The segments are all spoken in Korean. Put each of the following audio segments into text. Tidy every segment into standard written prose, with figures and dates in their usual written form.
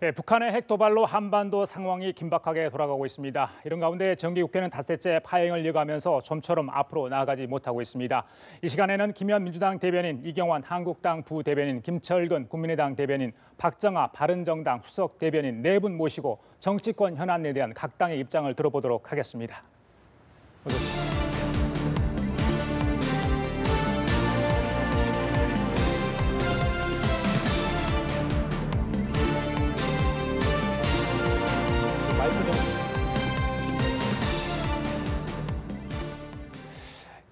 네, 북한의 핵 도발로 한반도 상황이 긴박하게 돌아가고 있습니다. 이런 가운데 정기국회는 닷새째 파행을 이어가면서 좀처럼 앞으로 나아가지 못하고 있습니다. 이 시간에는 김현 민주당 대변인, 이경환 한국당 부대변인, 김철근 국민의당 대변인, 박정아 바른정당 수석 대변인 네 분 모시고 정치권 현안에 대한 각 당의 입장을 들어보도록 하겠습니다.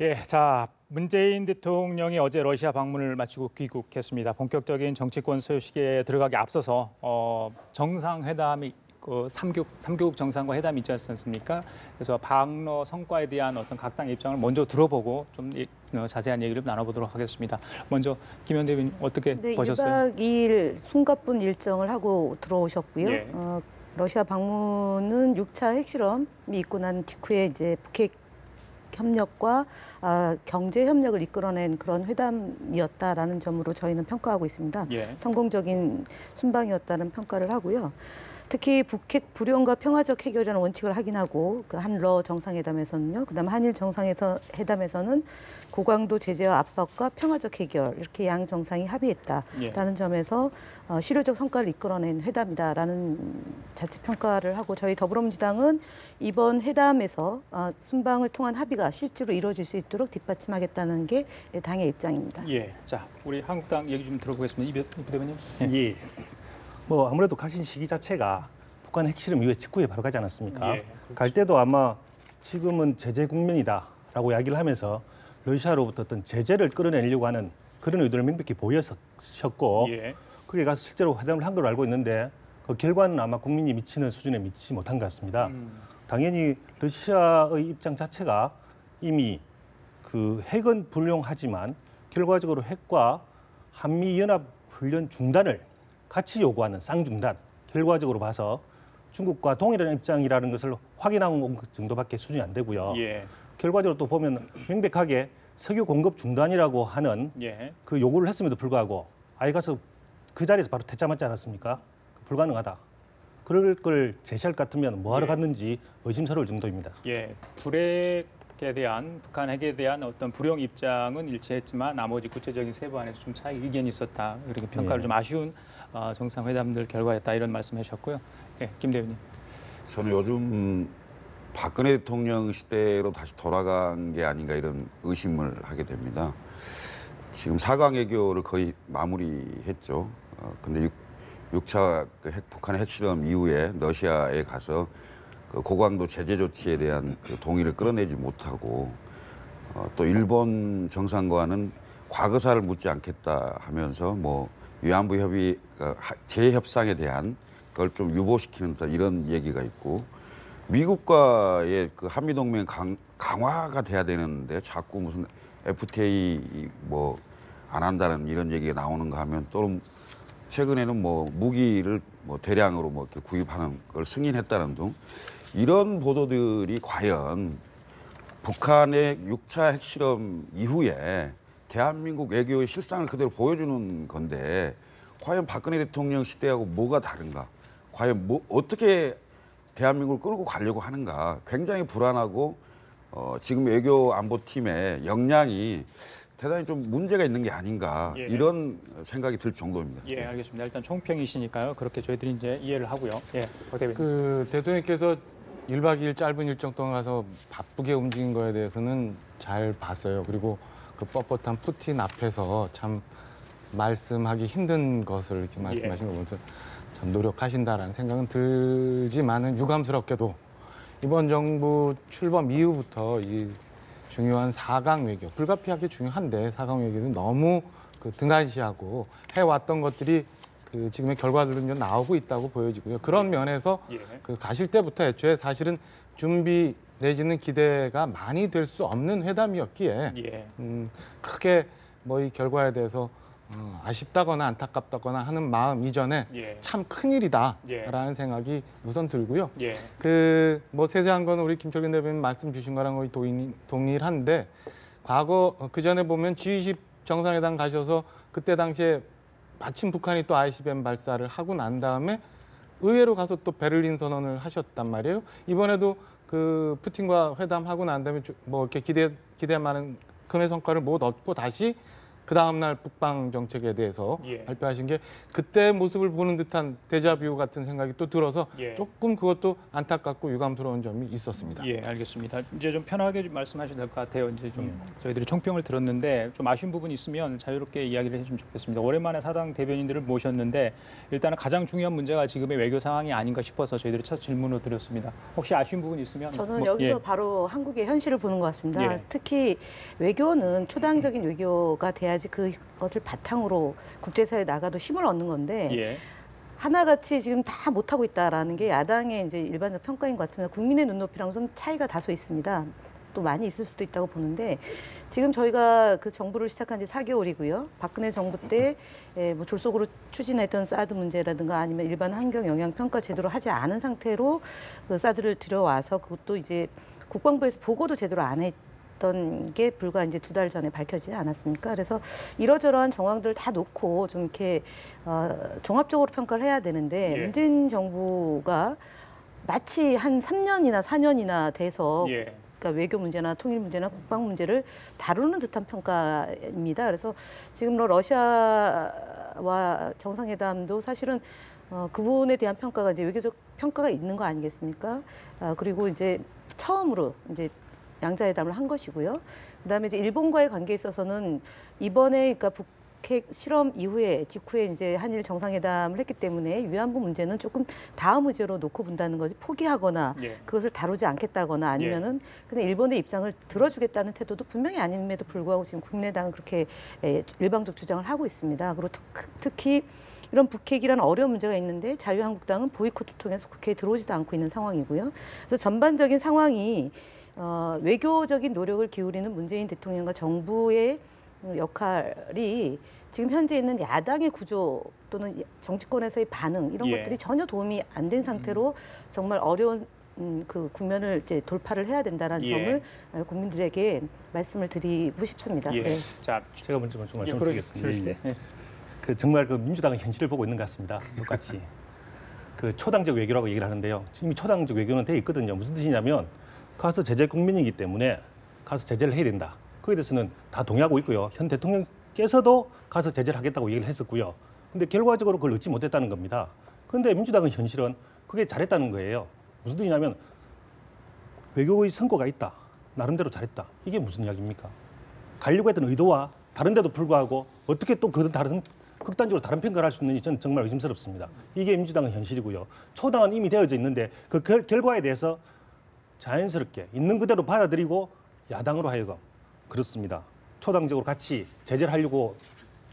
예, 자, 문재인 대통령이 어제 러시아 방문을 마치고 귀국했습니다. 본격적인 정치권 소식에 들어가기 앞서서 정상회담이 삼교국 정상과 회담이 있지 않습니까? 그래서 방러 성과에 대한 어떤 각 당의 입장을 먼저 들어보고 좀 자세한 얘기를 나눠보도록 하겠습니다. 먼저 김현 대변인 어떻게 보셨어요? 1박 2일 숨가쁜 일정을 하고 들어오셨고요. 예. 러시아 방문은 6차 핵실험이 있고 난 직후에 이제 북핵 협력과 경제 협력을 이끌어낸 그런 회담이었다라는 점으로 저희는 평가하고 있습니다. 예. 성공적인 순방이었다는 평가를 하고요. 특히 북핵 불용과 평화적 해결이라는 원칙을 확인하고 그 한러 정상회담에서는요. 그다음 한일 정상회담에서는 고강도 제재와 압박과 평화적 해결 이렇게 양 정상이 합의했다라는 점에서 실효적 성과를 이끌어낸 회담이다라는 자체 평가를 하고 저희 더불어민주당은 이번 회담에서 순방을 통한 합의가 실제로 이루어질 수 있도록 뒷받침하겠다는 게 당의 입장입니다. 예, 자 우리 한국당 얘기 좀 들어보겠습니다. 이 대변인. 예. 뭐 아무래도 가신 시기 자체가 북한 핵실험 이후에 직후에 바로 가지 않았습니까? 예, 그렇죠. 갈 때도 아마 지금은 제재 국면이다라고 이야기를 하면서 러시아로부터 어떤 제재를 끌어내려고 하는 그런 의도를 명백히 보였었고 예. 그게 가서 실제로 회담을 한 걸로 알고 있는데 그 결과는 아마 국민이 미치는 수준에 미치지 못한 것 같습니다. 당연히 러시아의 입장 자체가 이미 그 핵은 불용하지만 결과적으로 핵과 한미연합훈련 중단을 같이 요구하는 쌍중단, 결과적으로 봐서 중국과 동일한 입장이라는 것을 확인한 정도밖에 수준이 안 되고요. 예. 결과적으로 또 보면 명백하게 석유 공급 중단이라고 하는 예. 그 요구를 했음에도 불구하고 아예 가서 그 자리에서 바로 퇴짜 맞지 않았습니까? 불가능하다. 그럴 걸 제시할 것 같으면 뭐하러 갔는지 의심스러울 정도입니다. 예, 불핵에 대한 북한 핵에 대한 어떤 불용 입장은 일치했지만 나머지 구체적인 세부 안에서 좀 차이 의견이 있었다. 이렇게 평가를 좀 아쉬운 정상회담들 결과였다 이런 말씀하셨고요. 예, 김 대변인. 저는 요즘 박근혜 대통령 시대로 다시 돌아간 게 아닌가 이런 의심을 하게 됩니다. 지금 4강 외교를 거의 마무리했죠. 근데 6차 북한의 핵실험 이후에 러시아에 가서 그 고강도 제재 조치에 대한 그 동의를 끌어내지 못하고 또 일본 정상과는 과거사를 묻지 않겠다 하면서 뭐 위안부 협의 재협상에 대한 그걸 좀 유보시키는 이런 얘기가 있고 미국과의 그 한미 동맹 강화가 돼야 되는데 자꾸 무슨 FTA 뭐 안 한다는 이런 얘기가 나오는가 하면 또 최근에는 뭐 무기를 뭐 대량으로 뭐 이렇게 구입하는 걸 승인했다는 등 이런 보도들이 과연 북한의 6차 핵실험 이후에 대한민국 외교의 실상을 그대로 보여주는 건데 과연 박근혜 대통령 시대하고 뭐가 다른가? 과연 뭐 어떻게 대한민국을 끌고 가려고 하는가? 굉장히 불안하고 지금 외교 안보팀의 역량이 대단히 좀 문제가 있는 게 아닌가 이런 생각이 들 정도입니다. 예, 알겠습니다. 일단 총평이시니까요. 그렇게 저희들이 이제 이해를 하고요. 예, 박 대변인. 그 대통령께서 1박 2일 짧은 일정 동안 가서 바쁘게 움직인 거에 대해서는 잘 봤어요. 그리고 그 뻣뻣한 푸틴 앞에서 참 말씀하기 힘든 것을 이렇게 말씀하신 거 보면서 참 노력하신다라는 생각은 들지만은 유감스럽게도 이번 정부 출범 이후부터 이 중요한 4강 외교, 불가피하게 중요한데 4강 외교는 너무 그 등한시하고 해왔던 것들이 그 지금의 결과들은 나오고 있다고 보여지고요. 그런 면에서 그 가실 때부터 애초에 사실은 준비 내지는 기대가 많이 될 수 없는 회담이었기에 크게 뭐 이 결과에 대해서 아쉽다거나 안타깝다거나 하는 마음 이전에 참 큰일이다라는 생각이 우선 들고요. 그 뭐 세세한 건 우리 김철근 대변인 말씀 주신 거랑 거의 동일한데 과거 그 전에 보면 G20 정상회담 가셔서 그때 당시에 마침 북한이 또 ICBM 발사를 하고 난 다음에 의외로 가서 또 베를린 선언을 하셨단 말이에요. 이번에도 그 푸틴과 회담하고 난 다음에 뭐 이렇게 기대 많은 큰의 성과를 못 얻고 다시 그 다음날 북방 정책에 대해서 예. 발표하신 게 그때 모습을 보는 듯한 데자뷰 같은 생각이 또 들어서 예. 조금 그것도 안타깝고 유감스러운 점이 있었습니다. 예, 알겠습니다. 이제 좀 편하게 좀 말씀하셔도 될 것 같아요. 이제 좀 예. 저희들이 총평을 들었는데 좀 아쉬운 부분이 있으면 자유롭게 이야기를 해주면 좋겠습니다. 오랜만에 사당 대변인들을 모셨는데 일단은 가장 중요한 문제가 지금의 외교 상황이 아닌가 싶어서 저희들이 첫 질문으로 드렸습니다. 혹시 아쉬운 부분이 있으면 저는 뭐, 여기서 예. 바로 한국의 현실을 보는 것 같습니다. 예. 특히 외교는 초당적인 외교가 돼야지 그것을 바탕으로 국제사회에 나가도 힘을 얻는 건데 예. 하나같이 지금 다 못하고 있다라는 게 야당의 이제 일반적 평가인 것 같습니다. 국민의 눈높이랑 좀 차이가 다소 있습니다. 또 많이 있을 수도 있다고 보는데 지금 저희가 그 정부를 시작한 지 4개월이고요. 박근혜 정부 때 뭐 졸속으로 추진했던 사드 문제라든가 아니면 일반 환경 영향 평가 제대로 하지 않은 상태로 그 사드를 들여와서 그것도 이제 국방부에서 보고도 제대로 안 했던 게 불과 이제 2달 전에 밝혀지지 않았습니까? 그래서 이러저러한 정황들을 다 놓고 좀 이렇게 종합적으로 평가를 해야 되는데 예. 문재인 정부가 마치 한 3년이나 4년이나 돼서 예. 그러니까 외교 문제나 통일 문제나 국방 문제를 다루는 듯한 평가입니다. 그래서 지금 러시아와 정상회담도 사실은 그 부분에 대한 평가가 이제 외교적 평가가 있는 거 아니겠습니까? 그리고 이제 처음으로 이제 양자회담을 한 것이고요. 그다음에 이제 일본과의 관계에 있어서는 이번에 그러니까 북핵 실험 이후에 직후에 이제 한일 정상회담을 했기 때문에 위안부 문제는 조금 다음 의제로 놓고 본다는 거지 포기하거나 예. 그것을 다루지 않겠다거나 아니면은 그냥 일본의 입장을 들어주겠다는 태도도 분명히 아님에도 불구하고 지금 국민의당은 그렇게 일방적 주장을 하고 있습니다. 그리고 특히 이런 북핵이라는 어려운 문제가 있는데 자유한국당은 보이콧을 통해서 국회에 들어오지도 않고 있는 상황이고요. 그래서 전반적인 상황이 외교적인 노력을 기울이는 문재인 대통령과 정부의 역할이 지금 현재 있는 야당의 구조 또는 정치권에서의 반응 이런 예. 것들이 전혀 도움이 안 된 상태로 정말 어려운 그 국면을 이제 돌파를 해야 된다는 예. 점을 국민들에게 말씀을 드리고 싶습니다. 예. 네. 자, 제가 먼저 예, 말씀드리겠습니다. 예. 그 정말 그 민주당은 현실을 보고 있는 것 같습니다. 똑같이 그 초당적 외교라고 얘기를 하는데요. 이미 초당적 외교는 돼 있거든요. 무슨 뜻이냐면 가서 제재 국민이기 때문에 가서 제재를 해야 된다. 거기에 대해서는 다 동의하고 있고요. 현 대통령께서도 가서 제재를 하겠다고 얘기를 했었고요. 근데 결과적으로 그걸 얻지 못했다는 겁니다. 그런데 민주당은 현실은 그게 잘했다는 거예요. 무슨 뜻이냐면 외교의 성과가 있다. 나름대로 잘했다. 이게 무슨 이야기입니까? 가려고 했던 의도와 다른데도 불구하고 어떻게 또 그 다른 극단적으로 다른 평가를 할 수 있는지 저는 정말 의심스럽습니다. 이게 민주당은 현실이고요. 초당은 이미 되어져 있는데 그 결과에 대해서 자연스럽게 있는 그대로 받아들이고 야당으로 하여금 그렇습니다. 초당적으로 같이 제재를 하려고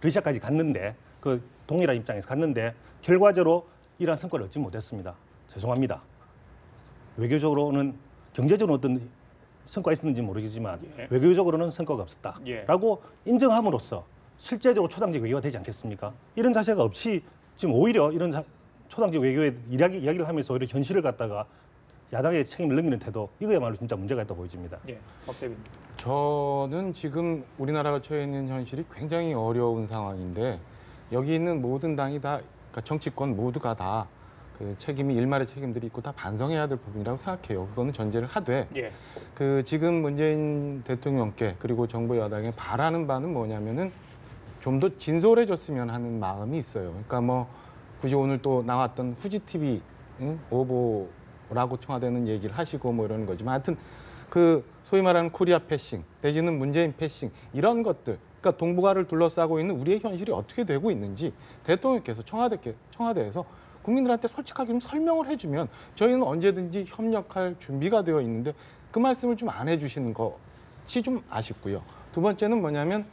러시아까지 갔는데 그 동일한 입장에서 갔는데 결과적으로 이러한 성과를 얻지 못했습니다. 죄송합니다. 외교적으로는 경제적으로 어떤 성과가 있었는지 모르겠지만 예. 외교적으로는 성과가 없었다라고 인정함으로써 실제적으로 초당적 외교가 되지 않겠습니까? 이런 자세가 없이 지금 오히려 이런 초당적 외교의 이야기를 하면서 오히려 현실을 갖다가 야당의 책임을 넘기는 태도 이거야말로 진짜 문제가 있다고 보여집니다. 예. 박대빈. 저는 지금 우리나라가 처해 있는 현실이 굉장히 어려운 상황인데 여기 있는 모든 당이 다 그러니까 정치권 모두가 다 그 책임이 일말의 책임들이 있고 다 반성해야 될 부분이라고 생각해요. 그거는 전제를 하되 예. 그 지금 문재인 대통령께 그리고 정부 여당에 바라는 바는 뭐냐면은 좀 더 진솔해졌으면 하는 마음이 있어요. 그러니까 뭐 굳이 오늘 또 나왔던 후지 TV 오보라고 청와대는 얘기를 하시고 뭐 이러는 거지만 하여튼 그 소위 말하는 코리아 패싱 내지는 문재인 패싱 이런 것들 그러니까 동북아를 둘러싸고 있는 우리의 현실이 어떻게 되고 있는지 대통령께서 청와대에서 국민들한테 솔직하게 좀 설명을 해주면 저희는 언제든지 협력할 준비가 되어 있는데 그 말씀을 좀 안 해주시는 것이 좀 아쉽고요. 두 번째는 뭐냐면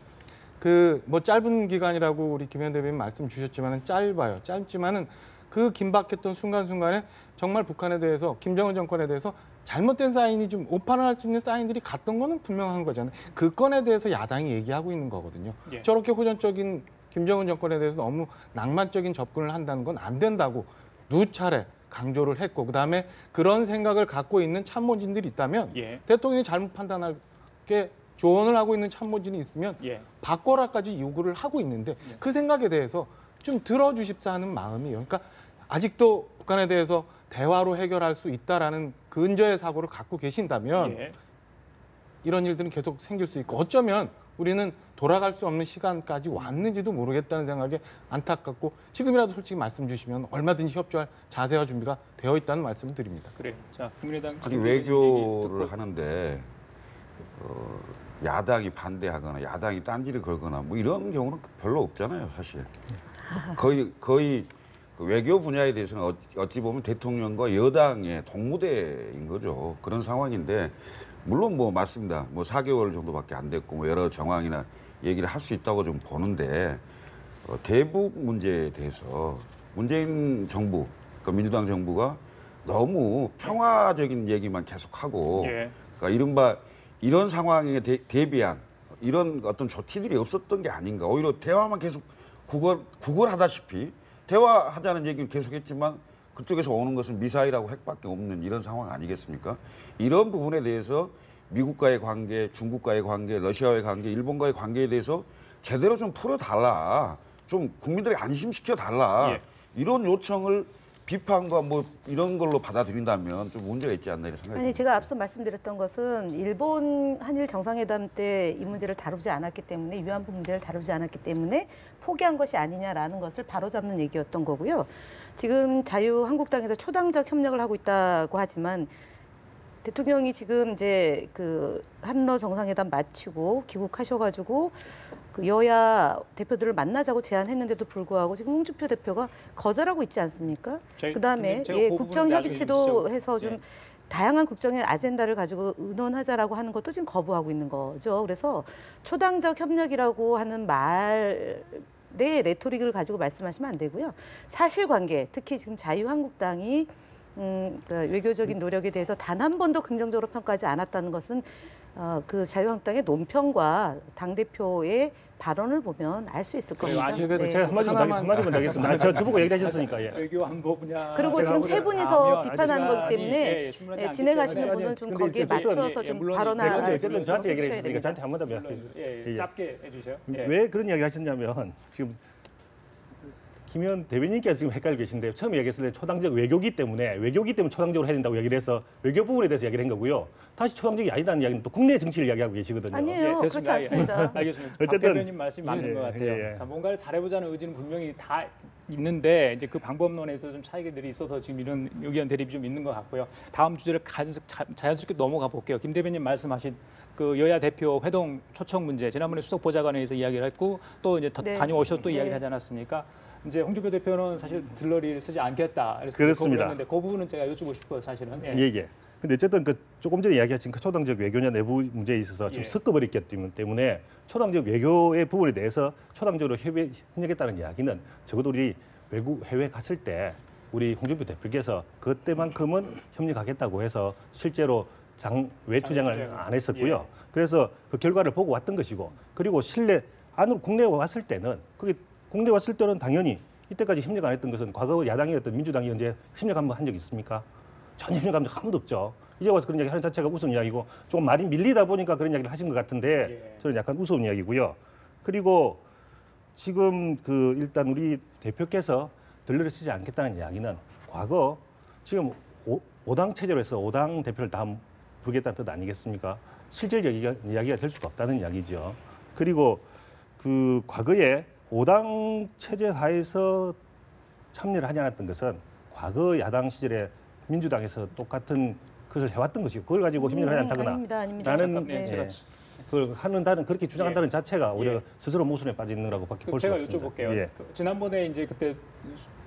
그 뭐 짧은 기간이라고 우리 김현 대변인 말씀 주셨지만은 짧아요. 짧지만은 그 긴박했던 순간순간에 정말 북한에 대해서 김정은 정권에 대해서 잘못된 사인이 좀 오판을 할 수 있는 사인들이 갔던 거는 분명한 거잖아요. 그 건에 대해서 야당이 얘기하고 있는 거거든요. 예. 저렇게 호전적인 김정은 정권에 대해서 너무 낭만적인 접근을 한다는 건 안 된다고 누차례 강조를 했고 그다음에 그런 생각을 갖고 있는 참모진들이 있다면 예. 대통령이 잘못 판단할 게 조언을 하고 있는 참모진이 있으면 예. 바꿔라까지 요구를 하고 있는데 그 생각에 대해서 좀 들어주십사 하는 마음이에요. 그러니까 아직도 북한에 대해서 대화로 해결할 수 있다라는 근저의 사고를 갖고 계신다면 예. 이런 일들은 계속 생길 수 있고 어쩌면 우리는 돌아갈 수 없는 시간까지 왔는지도 모르겠다는 생각에 안타깝고 지금이라도 솔직히 말씀 주시면 얼마든지 협조할 자세와 준비가 되어 있다는 말씀을 드립니다. 그래요. 자, 국민의당 아니 외교를 하는데 야당이 반대하거나 야당이 딴지를 걸거나 뭐 이런 경우는 별로 없잖아요, 사실. 거의 그 외교 분야에 대해서는 어찌 보면 대통령과 여당의 동무대인 거죠. 그런 상황인데 물론 뭐 맞습니다. 뭐 4개월 정도밖에 안 됐고 뭐 여러 정황이나 얘기를 할 수 있다고 좀 보는데 대북 문제에 대해서 문재인 정부, 그러니까 민주당 정부가 너무 평화적인 얘기만 계속하고 예. 그러니까 이른바 이런 상황에 대비한 이런 어떤 조치들이 없었던 게 아닌가. 오히려 대화만 계속 구걸하다시피 대화하자는 얘기는 계속했지만 그쪽에서 오는 것은 미사일하고 핵밖에 없는 이런 상황 아니겠습니까? 이런 부분에 대해서 미국과의 관계, 중국과의 관계, 러시아와의 관계, 일본과의 관계에 대해서 제대로 좀 풀어달라. 좀 국민들이 안심시켜달라. 예. 이런 요청을 비판과 뭐 이런 걸로 받아들인다면 좀 문제가 있지 않나 이런 생각이 아니 듭니다. 제가 앞서 말씀드렸던 것은 일본 한일 정상회담 때 이 문제를 다루지 않았기 때문에 위안부 문제를 다루지 않았기 때문에 포기한 것이 아니냐라는 것을 바로잡는 얘기였던 거고요. 지금 자유한국당에서 초당적 협력을 하고 있다고 하지만 대통령이 지금 이제 그 한러 정상회담 마치고 귀국하셔가지고 그 여야 대표들을 만나자고 제안했는데도 불구하고 지금 홍준표 대표가 거절하고 있지 않습니까? 그다음에 제가 예, 그 국정 부분은 협의체도 나중에 해서 좀 예. 다양한 국정의 아젠다를 가지고 의논하자라고 하는 것도 지금 거부하고 있는 거죠. 그래서 초당적 협력이라고 하는 말의 레토릭을 가지고 말씀하시면 안 되고요. 사실관계, 특히 지금 자유한국당이 그러니까 외교적인 노력에 대해서 단 한 번도 긍정적으로 평가하지 않았다는 것은 그 자유한국당의 논평과 당 대표의 발언을 보면 알 수 있을 겁니다. 아직은 제가 한마디만 더 하겠습니다. 저보고 얘기하셨으니까. 예. 외교 안보 분야 그리고 제가 지금 보기에는 세 분이서 하면 비판하는 아직 거기 때문에 시간이, 충분하지 않기 진행하시는 때문에 분은 좀 근데 거기에 어쨌든 맞춰서 좀 물론 발언할 수 어쨌든 있도록 저한테 얘기를 해주셔야 했으니까 됩니다. 저한테 한 번 더 물론, 예. 짧게 해주세요. 예. 왜 그런 이야기 하셨냐면 지금 김현 대변인께서 지금 헷갈리고 계신데 처음에 얘기했을 때 초당적 외교기 때문에 초당적으로 해야 된다고 얘기를 해서 외교 부분에 대해서 얘기를 한 거고요. 다시 초당적이 아니라는 이야기는 또 국내 정치를 이야기하고 계시거든요. 아니에요. 그렇지 됐습니다. 않습니다. 알겠습니다. 어쨌든- 박 대변인 말씀이 맞는 예, 것 같아요. 예. 자, 뭔가를 잘해보자는 의지는 분명히 다 있는데 이제 그 방법론에서 좀 차이들이 있어서 지금 이런 의견 대립이 좀 있는 것 같고요. 다음 주제를 자연스럽게 넘어가 볼게요. 김 대변인 말씀하신 그 여야 대표 회동 초청 문제 지난번에 수석 보좌관회에서 이야기를 했고 또 이제 네. 다녀오셔서 또 네. 이야기를 하지 않았습니까? 이제 홍준표 대표는 사실 들러리를 쓰지 않겠다. 그래서 그렇습니다. 했는데 그 부분은 제가 여쭈고 싶어요, 사실은. 예. 예. 근데 어쨌든 그 조금 전에 이야기하신 그 초당적 외교냐 내부 문제에 있어서 좀 예. 섞어버렸기 때문에 초당적 외교의 부분에 대해서 초당적으로 협력했다는 이야기는 적어도 우리 외국 해외 갔을 때 우리 홍준표 대표께서 그때만큼은 협력하겠다고 해서 실제로 외투장을 안 했었고요. 예. 그래서 그 결과를 보고 왔던 것이고 그리고 실내 안으로 국내에 왔을 때는 그게 국내 왔을 때는 당연히 이때까지 협력 안 했던 것은 과거 야당이었던 민주당이 언제 협력 한번 한 적 있습니까? 전혀 협력한 적 한 번도 없죠. 이제 와서 그런 이야기 하는 자체가 우스운 이야기고 조금 말이 밀리다 보니까 그런 이야기를 하신 것 같은데 예. 저는 약간 우스운 이야기고요. 그리고 지금 그 일단 우리 대표께서 들러리 쓰지 않겠다는 이야기는 과거 지금 5당 체제로 해서 5당 대표를 다 부르겠다는 뜻 아니겠습니까? 실질적 이야기가 될 수가 없다는 이야기죠. 그리고 그 과거에 5당 체제 하에서 참여를 하지 않았던 것은 과거 야당 시절에 민주당에서 똑같은 것을 해왔던 것이고 그걸 가지고 협력을 하지 않다거나 아닙니다. 나는 잠깐, 네. 제가 그걸 하는다는 그렇게 주장한다는 자체가 오히려 예. 스스로 모순에 빠져 있는 거라고밖에 볼 제가 수가 없습니다. 여쭤볼게요. 예. 그 지난번에 이제 그때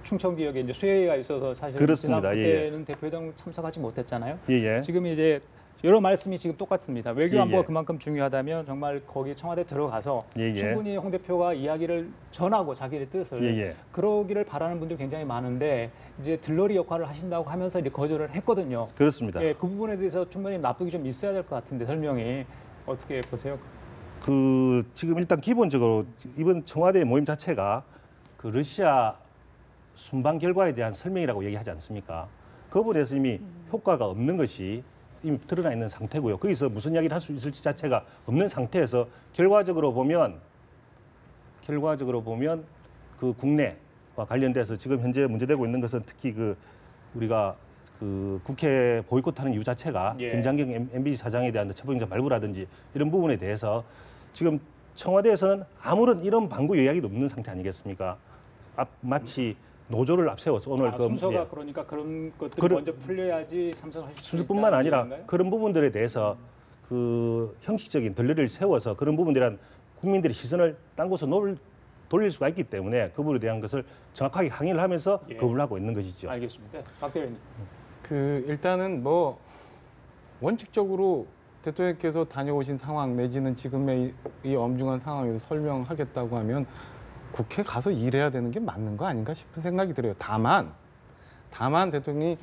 충청 지역에 이제 수해가 있어서 사실 그렇습니다. 그때는 대표회동 참석하지 못했잖아요. 예. 지금 이제 여러 말씀이 지금 똑같습니다. 외교 안보가 예. 그만큼 중요하다면 정말 거기 청와대 들어가서 예. 충분히 홍 대표가 이야기를 전하고 자기의 뜻을 예. 그러기를 바라는 분들이 굉장히 많은데 이제 들러리 역할을 하신다고 하면서 이제 거절을 했거든요. 그렇습니다. 예, 그 부분에 대해서 충분히 납득이 좀 있어야 될 것 같은데 설명이 어떻게 보세요? 그 지금 일단 기본적으로 이번 청와대 모임 자체가 그 러시아 순방 결과에 대한 설명이라고 얘기하지 않습니까? 그 부분에서 이미 효과가 없는 것이 이미 드러나 있는 상태고요. 거기서 무슨 이야기를 할 수 있을지 자체가 없는 상태에서 결과적으로 보면 그 국내와 관련돼서 지금 현재 문제되고 있는 것은 특히 그 우리가 그 국회 보이콧하는 이유 자체가 예. 김장경 MBC 사장에 대한 체포영장 발부라든지 이런 부분에 대해서 지금 청와대에서는 아무런 이런 방구 요약이 없는 상태 아니겠습니까? 마치 노조를 앞세워서 오늘 순서가 예. 그러니까 그런 것들이 그런- 먼저 풀려야지 참석하실 수 순서뿐만 있다는 아니라 얘기인가요? 그런 부분들에 대해서 그 형식적인 덜레를 세워서 그런 부분들에 대한 국민들의 시선을 딴 곳으로 돌릴 수가 있기 때문에 그 부분에 대한 것을 정확하게 항의를 하면서 예. 거부를 하고 있는 것이죠. 알겠습니다. 박 대변인. 일단은 뭐 원칙적으로 대통령께서 다녀오신 상황 내지는 지금의 이 엄중한 상황을 설명하겠다고 하면 국회 가서 일해야 되는 게 맞는 거 아닌가 싶은 생각이 들어요. 다만 대통령이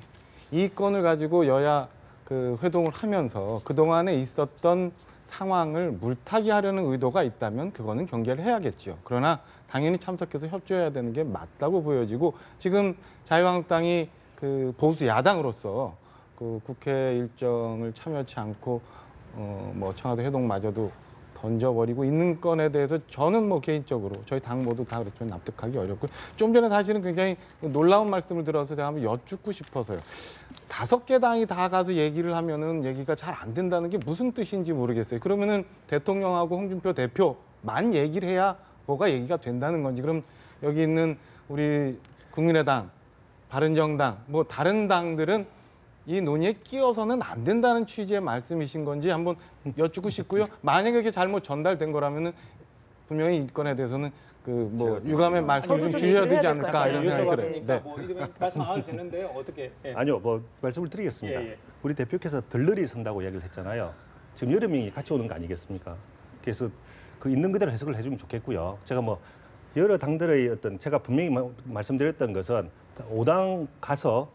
이 건을 가지고 여야 그 회동을 하면서 그동안에 있었던 상황을 물타기 하려는 의도가 있다면 그거는 경계를 해야겠죠. 그러나 당연히 참석해서 협조해야 되는 게 맞다고 보여지고 지금 자유한국당이 그 보수 야당으로서 그 국회 일정을 참여치 않고 뭐 청와대 회동마저도 던져버리고 있는 건에 대해서 저는 뭐 개인적으로 저희 당 모두 다 그렇지만 납득하기 어렵고 좀 전에 사실은 굉장히 놀라운 말씀을 들어서 제가 한번 여쭙고 싶어서요. 5개 당이 다 가서 얘기를 하면은 얘기가 잘 안 된다는 게 무슨 뜻인지 모르겠어요. 그러면은 대통령하고 홍준표 대표만 얘기를 해야 뭐가 얘기가 된다는 건지 그럼 여기 있는 우리 국민의당, 바른정당, 뭐 다른 당들은 이 논의에 끼어서는 안 된다는 취지의 말씀이신 건지 한번 여쭙고 싶고요. 만약에 그게 잘못 전달된 거라면은 분명히 이 건에 대해서는 그 뭐 유감의 말씀을 저도 좀 좀 주셔야 얘기를 되지 해야 될것 않을까 같아요. 이런 생각이 들어요. 여쭤봤으니까 네. 뭐 이러면 말씀 안 해도 되는데 어떻게? 예. 아니요, 뭐 말씀을 드리겠습니다. 예, 예. 우리 대표께서 들러리 선다고 이야기를 했잖아요. 지금 여러 명이 같이 오는 거 아니겠습니까? 그래서 그 있는 그대로 해석을 해주면 좋겠고요. 제가 뭐 여러 당들의 어떤 제가 분명히 말씀드렸던 것은 5당 가서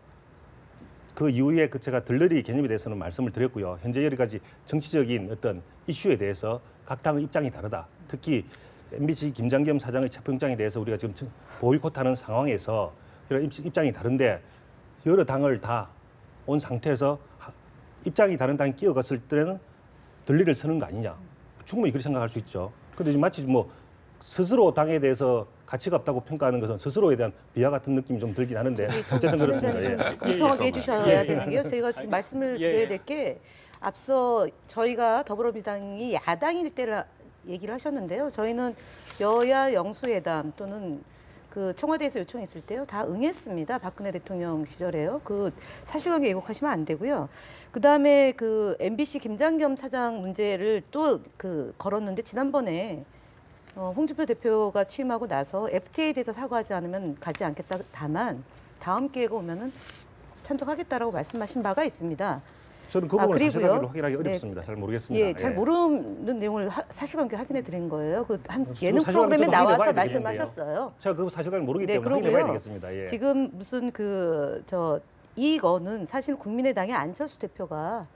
그 이후에 그 제가 들러리 개념에 대해서는 말씀을 드렸고요. 현재 여러 가지 정치적인 어떤 이슈에 대해서 각 당의 입장이 다르다. 특히 MBC 김장겸 사장의 체포영장에 대해서 우리가 지금 보이콧하는 상황에서 이런 입장이 다른데 여러 당을 다 온 상태에서 입장이 다른 당이 끼어갔을 때는 들리를 서는 거 아니냐. 충분히 그렇게 생각할 수 있죠. 그런데 마치 뭐 스스로 당에 대해서 가치가 없다고 평가하는 것은 스스로에 대한 비하 같은 느낌이 좀 들긴 하는데 어쨌든 그렇습니다. 진행자님 좀 예. 공평하게 예. 해주셔야 예. 되는 게요. 저희가 지금 말씀을 예. 드려야 될 게 앞서 저희가 더불어민주당이 야당일 때를 얘기를 하셨는데요. 저희는 여야 영수회담 또는 그 청와대에서 요청했을 때요. 다 응했습니다. 박근혜 대통령 시절에요. 그 사실관계 왜곡하시면 안 되고요. 그다음에 그 MBC 김장겸 사장 문제를 또 그 걸었는데 지난번에 홍준표 대표가 취임하고 나서 FTA에 대해서 사과하지 않으면 가지 않겠다. 다만 다음 기회가 오면은 참석하겠다라고 말씀하신 바가 있습니다. 저는 그 부분을 그리고요. 사실관계로 확인하기 네. 어렵습니다. 잘 모르겠습니다. 예, 잘 모르는 내용을 사실관계 확인해 드린 거예요. 그 한 저도 예능 사실관계 프로그램에 좀 확인해 나와서 봐야 되겠는데요. 말씀하셨어요. 제가 그 사실관계를 모르기 네, 때문에 확인해 그러고요. 봐야 되겠습니다. 예. 지금 무슨 이거는 사실 국민의당의 안철수 대표가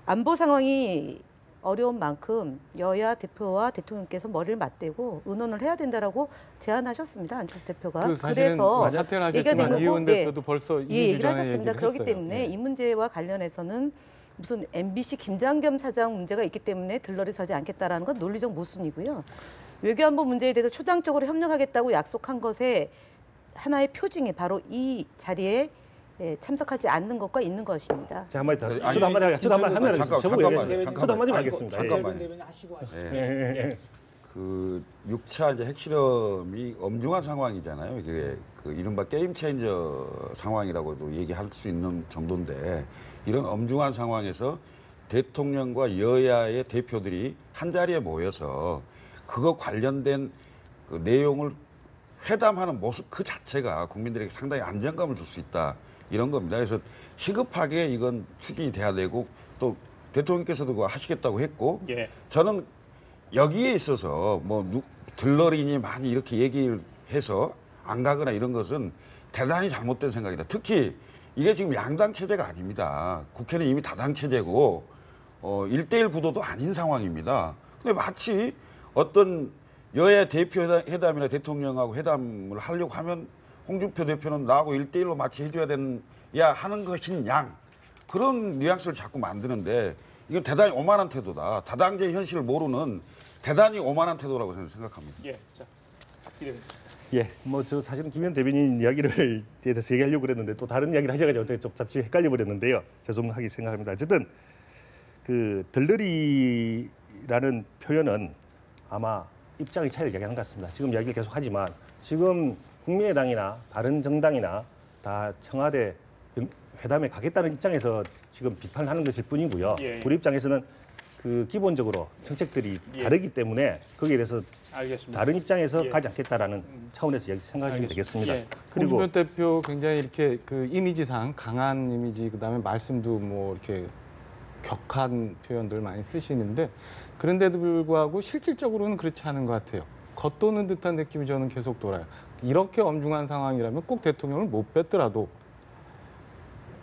안보 상황이 어려운 만큼 여야 대표와 대통령께서 머리를 맞대고 의논을 해야 된다라고 제안하셨습니다. 안철수 대표가. 그 사실은 사퇴를 얘기가 된 하셨지만 거고, 이의원 네. 대표도 벌써 예, 2주 얘기를 전에 하셨습니다. 얘기를 그렇기 했어요. 때문에 예. 이 문제와 관련해서는 무슨 MBC 김장겸 사장 문제가 있기 때문에 들러리 서지 않겠다라는 건 논리적 모순이고요. 외교안보 문제에 대해서 초당적으로 협력하겠다고 약속한 것의 하나의 표징이 바로 이 자리에 참석하지 않는 것과 있는 것입니다. 제가 한마디 더. 아니, 저도 한마디 하겠습니다. 잠깐만요. 저도 한마디 하겠습니다. 잠깐만요. 대변인 하시고 하시죠. 예. 그 6차 이제 핵실험이 엄중한 상황이잖아요. 이게 그 이른바 게임 체인저 상황이라고도 얘기할 수 있는 정도인데 이런 엄중한 상황에서 대통령과 여야의 대표들이 한 자리에 모여서 그거 관련된 그 내용을 회담하는 모습 그 자체가 국민들에게 상당히 안정감을 줄 수 있다. 이런 겁니다. 그래서 시급하게 이건 추진이 돼야 되고 또 대통령께서도 그거 하시겠다고 했고 예. 저는 여기에 있어서 뭐 들러리니 많이 이렇게 얘기를 해서 안 가거나 이런 것은 대단히 잘못된 생각이다. 특히 이게 지금 양당 체제가 아닙니다. 국회는 이미 다당 체제고 1대1 구도도 아닌 상황입니다. 근데 마치 어떤 여야 대표 회담이나 대통령하고 회담을 하려고 하면 홍준표 대표는 나하고 1대1로 마치 해줘야 되느냐 하는 것인 양 그런 뉘앙스를 자꾸 만드는데 이건 대단히 오만한 태도다. 다당제 현실을 모르는 대단히 오만한 태도라고 저는 생각합니다. 예. 자, 이 대변인. 예, 뭐 저 사실은 김현 대변인 이야기를 대해서 얘기하려고 그랬는데 또 다른 이야기를 하셔가지고 어떻게 좀 잠시 헷갈려 버렸는데요. 죄송하게 생각합니다. 어쨌든 그 들러리라는 표현은 아마 입장의 차이를 얘기하는 것 같습니다. 지금 이야기를 계속하지만 지금 국민의당이나 다른 정당이나 다 청와대 회담에 가겠다는 입장에서 지금 비판을 하는 것일 뿐이고요. 예. 우리 입장에서는 그 기본적으로 정책들이 다르기 때문에 거기에 대해서 알겠습니다. 다른 입장에서 예. 가지 않겠다라는 차원에서 생각하시면 알겠습니다. 되겠습니다. 예. 그리고 홍준표 대표 굉장히 이렇게 그 이미지상 강한 이미지 그다음에 말씀도 뭐 이렇게 격한 표현들 많이 쓰시는데 그런데도 불구하고 실질적으로는 그렇지 않은 것 같아요. 겉도는 듯한 느낌이 저는 계속 돌아요. 이렇게 엄중한 상황이라면 꼭 대통령을 못 뺐더라도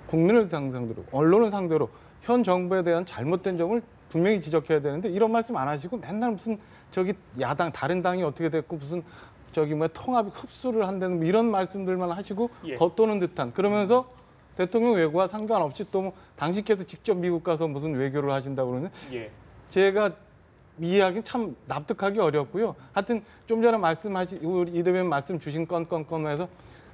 국민을 상대로, 언론을 상대로 현 정부에 대한 잘못된 점을 분명히 지적해야 되는데 이런 말씀 안 하시고 맨날 무슨 저기 야당 다른 당이 어떻게 됐고 무슨 저기 뭐 통합이 흡수를 한다는 뭐 이런 말씀들만 하시고 예. 겉도는 듯한 그러면서 대통령 외교와 상관없이 또 뭐 당신께서 직접 미국 가서 무슨 외교를 하신다고 그러는 예. 제가 이해하기는 참 납득하기 어렵고요. 하여튼 좀 전에 우리 이 대변인 말씀 주신 건해서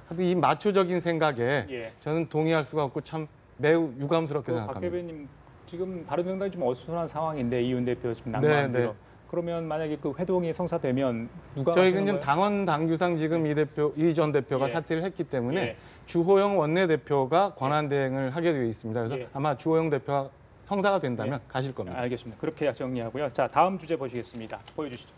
하여튼 이 마초적인 생각에 예. 저는 동의할 수가 없고 참 매우 유감스럽게 박 생각합니다. 대변인 지금 바른정당이 좀 어수선한 상황인데 이윤 대표 지금 네, 난감한데요. 네. 그러면 만약에 그 회동이 성사되면 누가 저희 가시는 그냥 거예요? 당원 당규상 지금 이 전 대표가 예. 사퇴를 했기 때문에 예. 주호영 원내대표가 권한 대행을 하게 되어 있습니다. 그래서 예. 아마 주호영 대표가 성사가 된다면 가실 겁니다. 알겠습니다. 그렇게 정리하고요. 자, 다음 주제 보시겠습니다. 보여주시죠.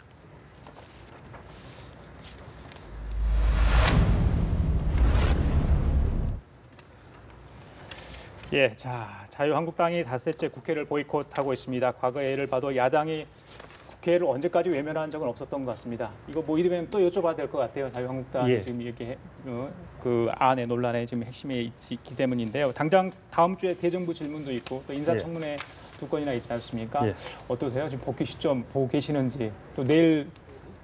예, 자, 자유한국당이 닷새째 국회를 보이콧하고 있습니다. 과거 예를 봐도 야당이 국회를 언제까지 외면한 적은 없었던 것 같습니다. 이거 뭐 이러면 또 여쭤봐야 될 것 같아요. 자유한국당이 예. 지금 이렇게 그 안의 논란에 지금 핵심에 있기 때문인데요. 당장 다음 주에 대정부 질문도 있고 또 인사청문회 두 건이나 있지 않습니까? 예. 어떠세요? 지금 복귀 시점 보고 계시는지 또 내일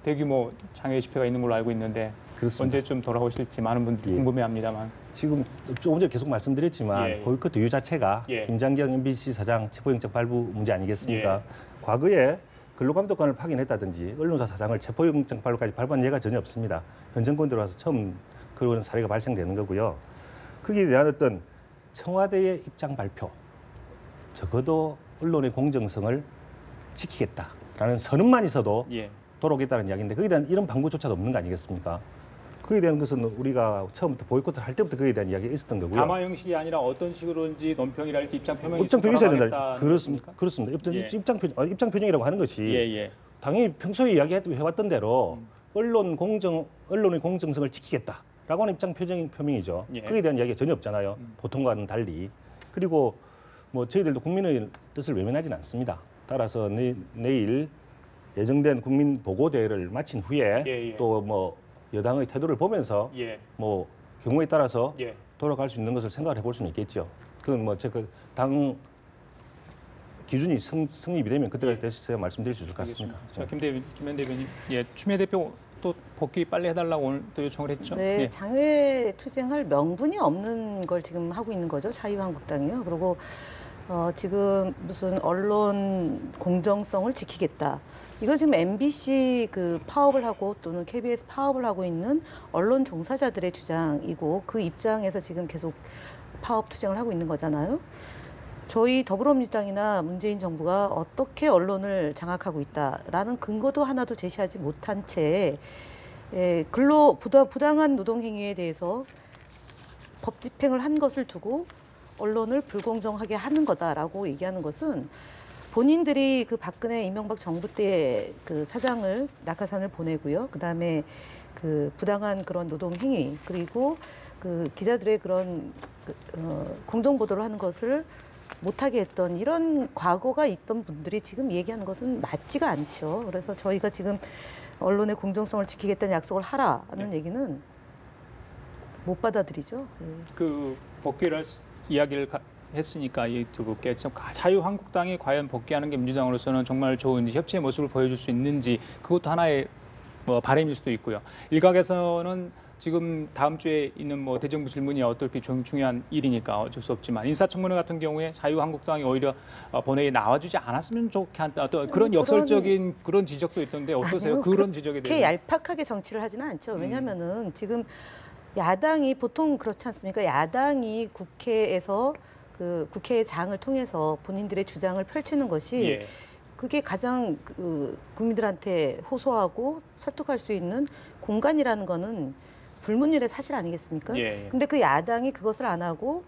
대규모 장외 집회가 있는 걸로 알고 있는데 그렇습니다. 언제쯤 돌아오실지 많은 분들이 예. 궁금해합니다만. 지금 조금 전에 계속 말씀드렸지만 예. 보이콧 이유 자체가 예. 김장경 MBC 사장 체포영장 발부 문제 아니겠습니까? 예. 과거에 근로감독관을 파견했다든지 언론사 사장을 체포영장 발부까지 발부한 예가 전혀 없습니다. 현 정권 들어와서 처음 그런 사례가 발생되는 거고요. 거기에 대한 어떤 청와대의 입장 발표, 적어도 언론의 공정성을 지키겠다라는 선언만 있어도 예. 돌아오겠다는 이야기인데 거기에 대한 이런 방구조차도 없는 거 아니겠습니까? 그에 대한 것은 우리가 처음부터 보이콧을 할 때부터 그에 대한 이야기가 있었던 거고요. 담화 형식이 아니라 어떤 식으로든지 논평이랄지 입장 표명이 입장 표명이 있어야 된다. 돌아가겠다는 그렇습니다. 겁니까? 그렇습니다. 예. 입장 표명이라고 하는 것이 예. 당연히 평소에 이야기해왔던 대로 언론의 공정성을 지키겠다라고 하는 입장 표명이죠. 예. 거기에 대한 이야기가 전혀 없잖아요. 보통과는 달리. 그리고 뭐 저희들도 국민의 뜻을 외면하지는 않습니다. 따라서 내일 예정된 국민 보고 대회를 마친 후에 예. 또 뭐 여당의 태도를 보면서 예. 뭐 경우에 따라서 예. 돌아갈 수 있는 것을 생각을 해볼 수는 있겠죠. 그건 뭐 제가 당 기준이 성립이 되면 그때까지 됐어야 말씀드릴 수 있을 것 같습니다. 알겠습니다. 자, 김현 대변인, 예, 추미애 대표 또 복귀 빨리 해달라고 오늘 또 요청을 했죠. 네, 예. 장외 투쟁할 명분이 없는 걸 지금 하고 있는 거죠. 자유한국당이요. 그리고 지금 무슨 언론 공정성을 지키겠다. 이건 지금 MBC 그 파업을 하고 또는 KBS 파업을 하고 있는 언론 종사자들의 주장이고 그 입장에서 지금 계속 파업 투쟁을 하고 있는 거잖아요. 저희 더불어민주당이나 문재인 정부가 어떻게 언론을 장악하고 있다라는 근거도 하나도 제시하지 못한 채 부당한 노동행위에 대해서 법 집행을 한 것을 두고 언론을 불공정하게 하는 거다라고 얘기하는 것은 본인들이 그 박근혜 이명박 정부 때 그 사장을 낙하산을 보내고요. 그다음에 그 부당한 그런 노동 행위 그리고 그 기자들의 그런 공정 보도를 하는 것을 못하게 했던 이런 과거가 있던 분들이 지금 얘기하는 것은 맞지가 않죠. 그래서 저희가 지금 언론의 공정성을 지키겠다는 약속을 하라는 얘기는 못 받아들이죠. 네. 그 복귀를 이야기를 했으니까 이 두 분께 자유한국당이 과연 복귀하는 게 민주당으로서는 정말 좋은지 협치의 모습을 보여줄 수 있는지 그것도 하나의 뭐 바람일 수도 있고요. 일각에서는 지금 다음 주에 있는 뭐 대정부 질문이 어떨지 좀 중요한 일이니까 어쩔 수 없지만 인사청문회 같은 경우에 자유한국당이 오히려 본회의에 나와주지 않았으면 좋겠다 어떤 그런 역설적인 그런 지적도 있던데 어떠세요? 아니요, 그런 지적에 그렇게 대해서. 얄팍하게 정치를 하지는 않죠. 왜냐하면은 지금 야당이 보통 그렇지 않습니까? 야당이 국회에서 그 국회의 장을 통해서 본인들의 주장을 펼치는 것이 예. 그게 가장 국민들한테 호소하고 설득할 수 있는 공간이라는 거는 불문율의 사실 아니겠습니까? 예. 근데 그 야당이 그것을 안 하고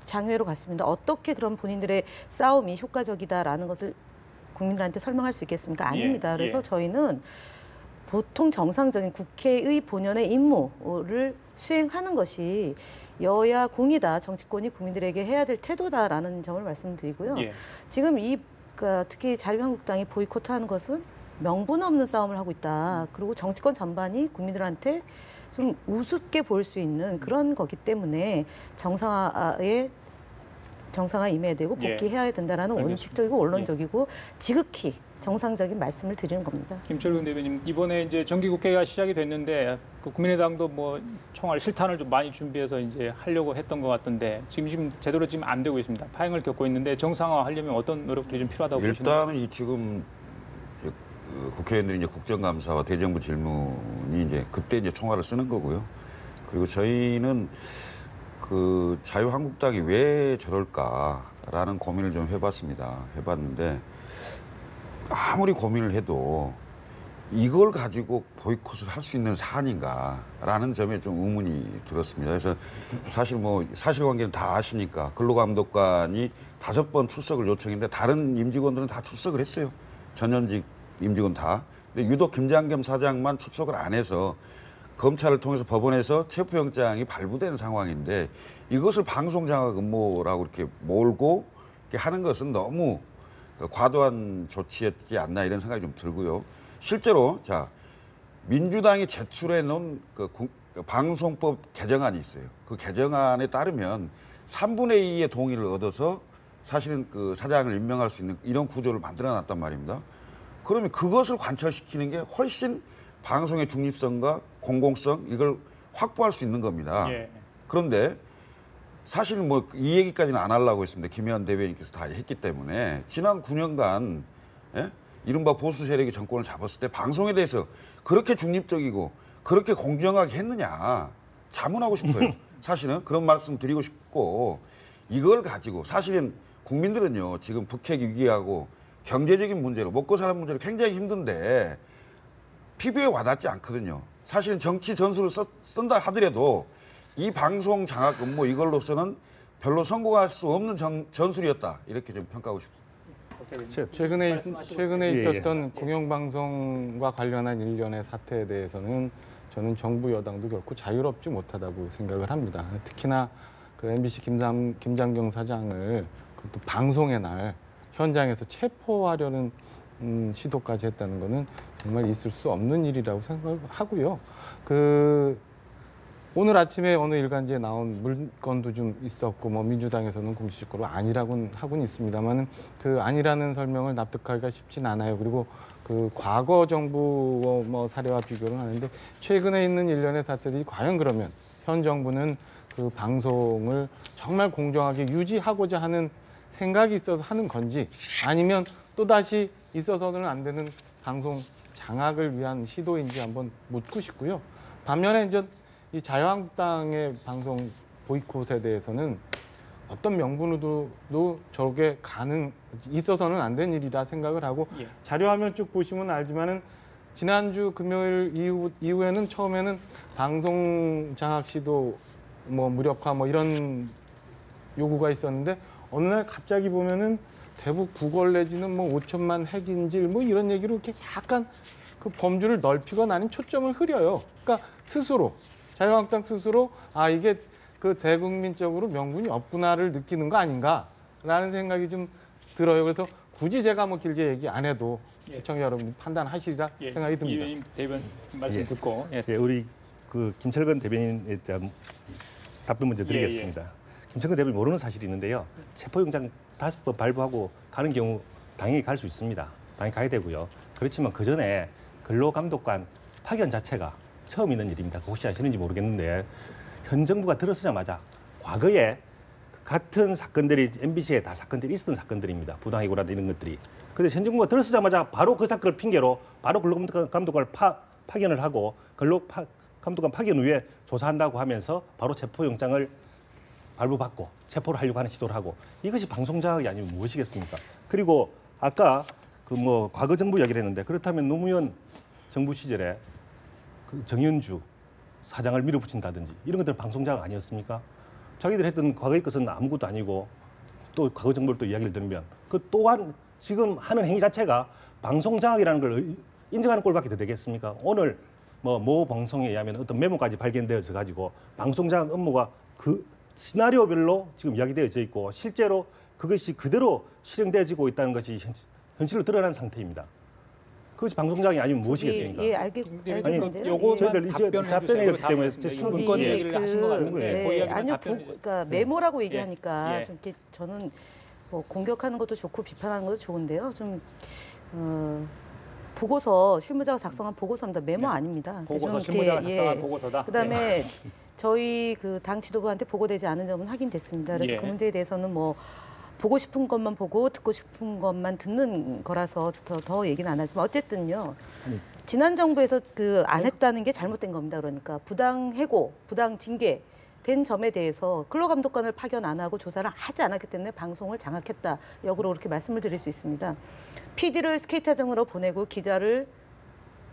장외로 갔습니다. 어떻게 그런 본인들의 싸움이 효과적이다라는 것을 국민들한테 설명할 수 있겠습니까? 아닙니다. 예. 그래서 예. 저희는 보통 정상적인 국회의 본연의 임무를 수행하는 것이 여야 공이다, 정치권이 국민들에게 해야 될 태도다라는 점을 말씀드리고요. 예. 지금 그러니까 특히 자유한국당이 보이콧하는 것은 명분 없는 싸움을 하고 있다. 그리고 정치권 전반이 국민들한테 좀 우습게 보일 수 있는 그런 거기 때문에 정상화 임해야 되고 예. 복귀해야 된다라는 알겠습니다. 원칙적이고 원론적이고 지극히 정상적인 말씀을 드리는 겁니다. 김철근 대변인 이번에 이제 정기국회가 시작이 됐는데 그 국민의당도 뭐 총알 실탄을 좀 많이 준비해서 이제 하려고 했던 것 같던데 지금 제대로 지금 안 되고 있습니다. 파행을 겪고 있는데 정상화하려면 어떤 노력들이 좀 필요하다고 보시나요? 일단은 이 지금 국회의원들이 이제 국정감사와 대정부 질문이 이제 그때 이제 총알을 쓰는 거고요. 그리고 저희는 그 자유한국당이 왜 저럴까라는 고민을 좀 해봤는데 아무리 고민을 해도 이걸 가지고 보이콧을 할 수 있는 사안인가라는 점에 좀 의문이 들었습니다. 그래서 사실 뭐 사실관계는 다 아시니까 근로감독관이 5번 출석을 요청했는데 다른 임직원들은 다 출석을 했어요. 전현직 임직원 다. 근데 유독 김장겸 사장만 출석을 안 해서 검찰을 통해서 법원에서 체포영장이 발부된 상황인데 이것을 방송장악 음모라고 이렇게 몰고 이렇게 하는 것은 너무 과도한 조치였지 않나 이런 생각이 좀 들고요. 실제로 자 민주당이 제출해 놓은 그 방송법 개정안이 있어요. 그 개정안에 따르면 3분의 2의 동의를 얻어서 사실은 그 사장을 임명할 수 있는 이런 구조를 만들어놨단 말입니다. 그러면 그것을 관철시키는 게 훨씬 방송의 중립성과 공공성 이걸 확보할 수 있는 겁니다. 예. 그런데 사실은 뭐 이 얘기까지는 안 하려고 했습니다. 김혜원 대변인께서 다 했기 때문에 지난 9년간 이른바 보수 세력이 정권을 잡았을 때 방송에 대해서 그렇게 중립적이고 그렇게 공정하게 했느냐 자문하고 싶어요. 사실은 그런 말씀 드리고 싶고 이걸 가지고 사실은 국민들은요 지금 북핵 위기하고 경제적인 문제로 먹고 사는 문제로 굉장히 힘든데 피부에 와닿지 않거든요. 사실은 정치 전술을 쓴다 하더라도 이 방송 장악 음모 이걸로서는 별로 성공할 수 없는 전술이었다 이렇게 좀 평가하고 싶습니다. 최근에 예, 있었던 공영방송과 관련한 일련의 사태에 대해서는 저는 정부 여당도 결코 자유롭지 못하다고 생각을 합니다. 특히나 그 MBC 김장경 사장을 그것도 방송의 날 현장에서 체포하려는 시도까지 했다는 것은 정말 있을 수 없는 일이라고 생각하고요. 오늘 아침에 어느 일간지에 나온 물건도 좀 있었고 뭐 민주당에서는 공식적으로 아니라고는 하고는 있습니다만은 그 아니라는 설명을 납득하기가 쉽진 않아요. 그리고 그 과거 정부 뭐 사례와 비교를 하는데 최근에 있는 일련의 사태들이 과연 그러면 현 정부는 그 방송을 정말 공정하게 유지하고자 하는 생각이 있어서 하는 건지 아니면 또다시 있어서는 안 되는 방송 장악을 위한 시도인지 한번 묻고 싶고요. 반면에 이제 이 자유한국당의 방송 보이콧에 대해서는 어떤 명분으로도 저게 있어서는 안 된 일이라 생각을 하고 예. 자료화면 쭉 보시면 알지만은 지난주 금요일 이후에는 처음에는 방송 장악 시도 뭐 무력화 뭐 이런 요구가 있었는데 어느 날 갑자기 보면은 대북 9골 내지는 뭐 5천만 핵인질 뭐 이런 얘기로 이렇게 약간 그 범주를 넓히거나 아니면 초점을 흐려요. 그러니까 자유한국당 스스로 이게 그 대국민적으로 명분이 없구나를 느끼는 거 아닌가라는 생각이 좀 들어요. 그래서 굳이 제가 뭐 길게 얘기 안 해도 예. 시청자 여러분 판단하시리라 예. 생각이 듭니다. 이 대변인 말씀 예. 듣고 예, 우리 그 김철근 대변인에 대한 답변 먼저 드리겠습니다. 김철근 대변인 모르는 사실이 있는데요. 체포영장 5번 발부하고 가는 경우 당연히 갈 수 있습니다. 당연히 가야 되고요. 그렇지만 그 전에 근로감독관 파견 자체가 처음 있는 일입니다. 혹시 아시는지 모르겠는데 현 정부가 들어서자마자 과거에 같은 사건들이 MBC에 다 사건들이 있었던 사건들입니다. 부당해고라든지 이런 것들이. 그런데 현 정부가 들어서자마자 바로 그 사건을 핑계로 바로 근로감독관을 파견을 하고 근로감독관 파견 후에 조사한다고 하면서 바로 체포영장을 발부받고 체포를 하려고 하는 시도를 하고 이것이 방송장악이 아니면 무엇이겠습니까? 그리고 아까 그 뭐 과거 정부 이야기를 했는데 그렇다면 노무현 정부 시절에 그 정윤주 사장을 밀어붙인다든지 이런 것들은 방송장악 아니었습니까? 자기들 했던 과거의 것은 아무것도 아니고 또 과거 정부를 또 이야기를 들으면 그 또한 지금 하는 행위 자체가 방송장악이라는 걸 인정하는 꼴밖에 더 되겠습니까? 오늘 모 방송에 의하면 어떤 메모까지 발견되어서 가지고 방송장악 업무가 그 시나리오별로 지금 이야기되어져 있고 실제로 그것이 그대로 실행되어지고 있다는 것이 현실로 드러난 상태입니다. 그것이 방송장악이 아니면 무엇이겠습니까? 예, 아니, 알겠는데요. 요거만 저희들 이제 답변해 답변했기 때문에 주세요. 충분히 문건 얘기를 하신 것 같은데 네, 그 이야기만 아니요, 답변해 주세요. 그러니까 메모라고 얘기하니까 예. 좀 이렇게 저는 뭐 공격하는 것도 좋고 비판하는 것도 좋은데요. 좀 보고서 실무자가 작성한 보고서입니다. 메모 아닙니다. 보고서 좀 실무자가 이렇게, 작성한 보고서다. 그다음에 저희 그 당 지도부한테 보고되지 않은 점은 확인됐습니다. 그래서 예. 그 문제에 대해서는 뭐 보고 싶은 것만 보고 듣고 싶은 것만 듣는 거라서 더 얘기는 안 하지만 어쨌든요. 지난 정부에서 그 안 했다는 게 잘못된 겁니다. 그러니까 부당 해고, 부당 징계 된 점에 대해서 근로감독관을 파견 안 하고 조사를 하지 않았기 때문에 방송을 장악했다. 역으로 그렇게 말씀을 드릴 수 있습니다. PD를 스케이트장으로 보내고 기자를